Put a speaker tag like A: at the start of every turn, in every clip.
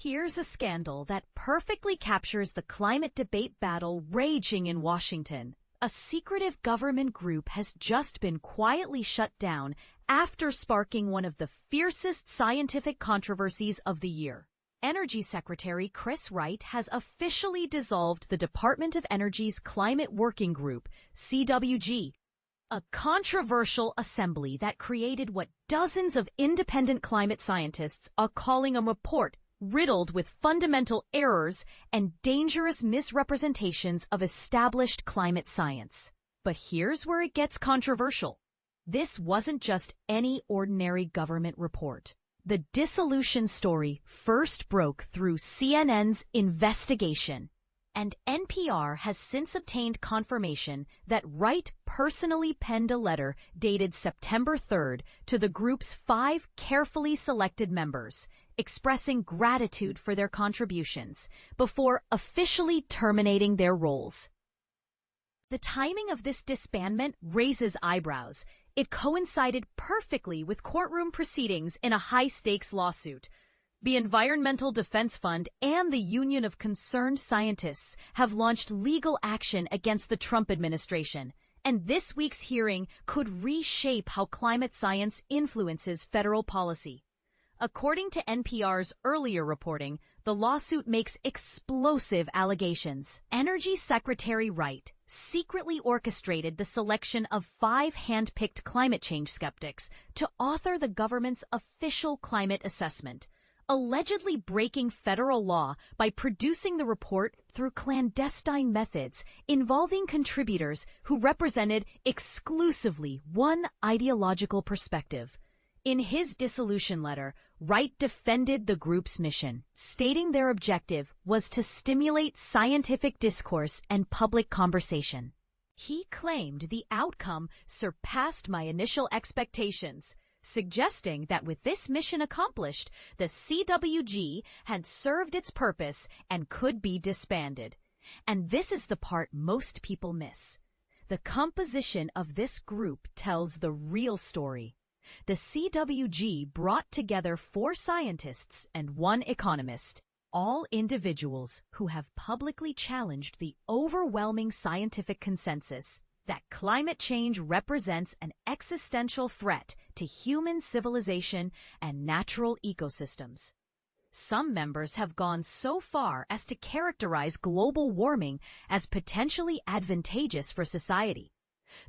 A: Here's a scandal that perfectly captures the climate debate battle raging in Washington. A secretive government group has just been quietly shut down after sparking one of the fiercest scientific controversies of the year. Energy Secretary Chris Wright has officially dissolved the Department of Energy's Climate Working Group, CWG, a controversial assembly that created what dozens of independent climate scientists are calling a report riddled with fundamental errors and dangerous misrepresentations of established climate science. But here's where it gets controversial. This wasn't just any ordinary government report. The dissolution story first broke through CNN's investigation, and NPR has since obtained confirmation that Wright personally penned a letter dated September 3rd to the group's 5 carefully selected members, expressing gratitude for their contributions before officially terminating their roles. The timing of this disbandment raises eyebrows. It coincided perfectly with courtroom proceedings in a high-stakes lawsuit. The Environmental Defense Fund and the Union of Concerned Scientists have launched legal action against the Trump administration, and this week's hearing could reshape how climate science influences federal policy. According to NPR's earlier reporting, the lawsuit makes explosive allegations. Energy Secretary Wright secretly orchestrated the selection of 5 hand-picked climate change skeptics to author the government's official climate assessment, allegedly breaking federal law by producing the report through clandestine methods involving contributors who represented exclusively one ideological perspective. In his dissolution letter, Wright defended the group's mission, stating their objective was to stimulate scientific discourse and public conversation. He claimed the outcome surpassed my initial expectations, suggesting that with this mission accomplished, the CWG had served its purpose and could be disbanded. And this is the part most people miss. The composition of this group tells the real story. The CWG brought together 4 scientists and 1 economist, all individuals who have publicly challenged the overwhelming scientific consensus that climate change represents an existential threat to human civilization and natural ecosystems. Some members have gone so far as to characterize global warming as potentially advantageous for society.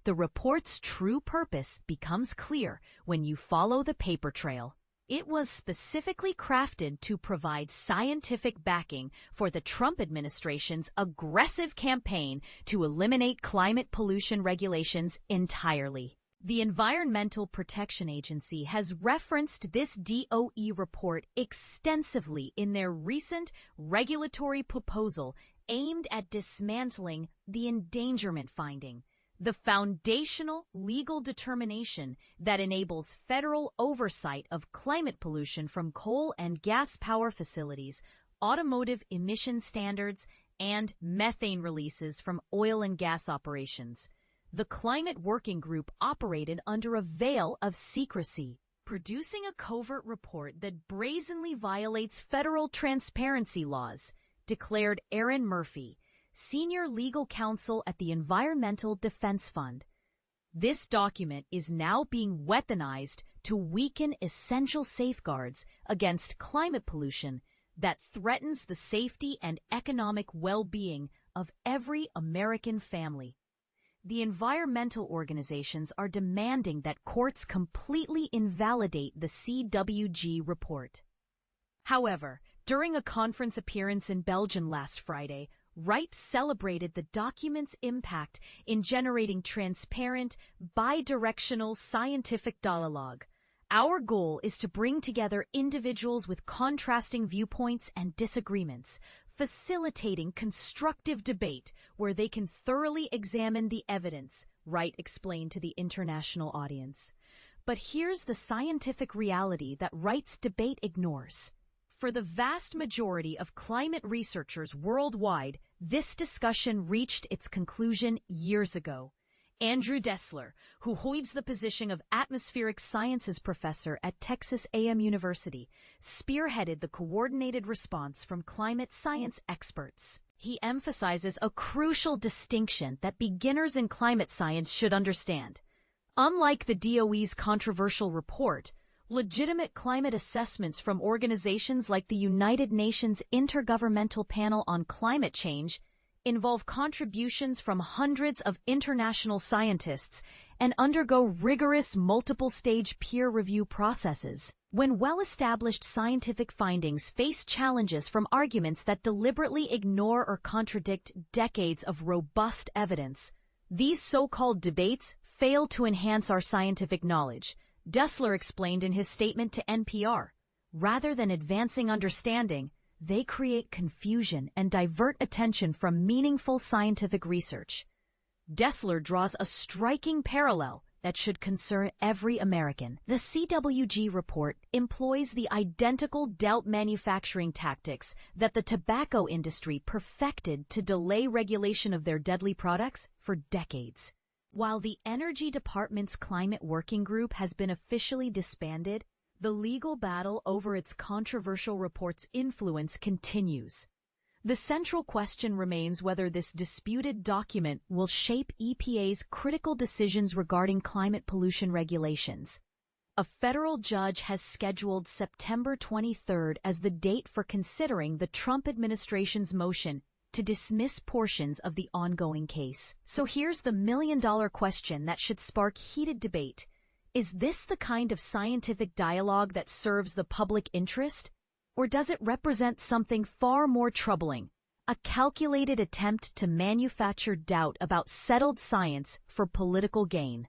A: The report's true purpose becomes clear when you follow the paper trail. It was specifically crafted to provide scientific backing for the Trump administration's aggressive campaign to eliminate climate pollution regulations entirely. The Environmental Protection Agency has referenced this DOE report extensively in their recent regulatory proposal aimed at dismantling the endangerment finding, the foundational legal determination that enables federal oversight of climate pollution from coal and gas power facilities, automotive emission standards, and methane releases from oil and gas operations. The Climate Working Group operated under a veil of secrecy, producing a covert report that brazenly violates federal transparency laws, declared Aaron Murphy, Senior Legal Counsel at the Environmental Defense Fund. This document is now being weaponized to weaken essential safeguards against climate pollution that threatens the safety and economic well-being of every American family. The environmental organizations are demanding that courts completely invalidate the CWG report. However, during a conference appearance in Belgium last Friday, Wright celebrated the document's impact in generating transparent, bidirectional scientific dialogue. Our goal is to bring together individuals with contrasting viewpoints and disagreements, facilitating constructive debate where they can thoroughly examine the evidence, Wright explained to the international audience. But here's the scientific reality that Wright's debate ignores. For the vast majority of climate researchers worldwide, this discussion reached its conclusion years ago. Andrew Dessler, who holds the position of atmospheric sciences professor at Texas A&M University, spearheaded the coordinated response from climate science experts. He emphasizes a crucial distinction that beginners in climate science should understand. Unlike the DOE's controversial report, legitimate climate assessments from organizations like the United Nations Intergovernmental Panel on Climate Change involve contributions from hundreds of international scientists and undergo rigorous multiple-stage peer review processes. When well-established scientific findings face challenges from arguments that deliberately ignore or contradict decades of robust evidence, these so-called debates fail to enhance our scientific knowledge, Dessler explained in his statement to NPR. Rather than advancing understanding, they create confusion and divert attention from meaningful scientific research. Dessler draws a striking parallel that should concern every American. The CWG report employs the identical Dept manufacturing tactics that the tobacco industry perfected to delay regulation of their deadly products for decades. While the Energy Department's Climate Working Group has been officially disbanded, the legal battle over its controversial report's influence continues. The central question remains whether this disputed document will shape EPA's critical decisions regarding climate pollution regulations. A federal judge has scheduled September 23rd as the date for considering the Trump administration's motion to dismiss portions of the ongoing case. So here's the million-dollar question that should spark heated debate. Is this the kind of scientific dialogue that serves the public interest? Or does it represent something far more troubling, a calculated attempt to manufacture doubt about settled science for political gain?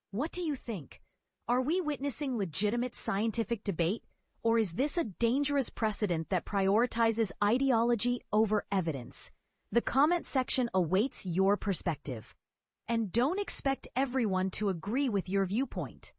A: What do you think? Are we witnessing legitimate scientific debate, or is this a dangerous precedent that prioritizes ideology over evidence? The comment section awaits your perspective. And don't expect everyone to agree with your viewpoint.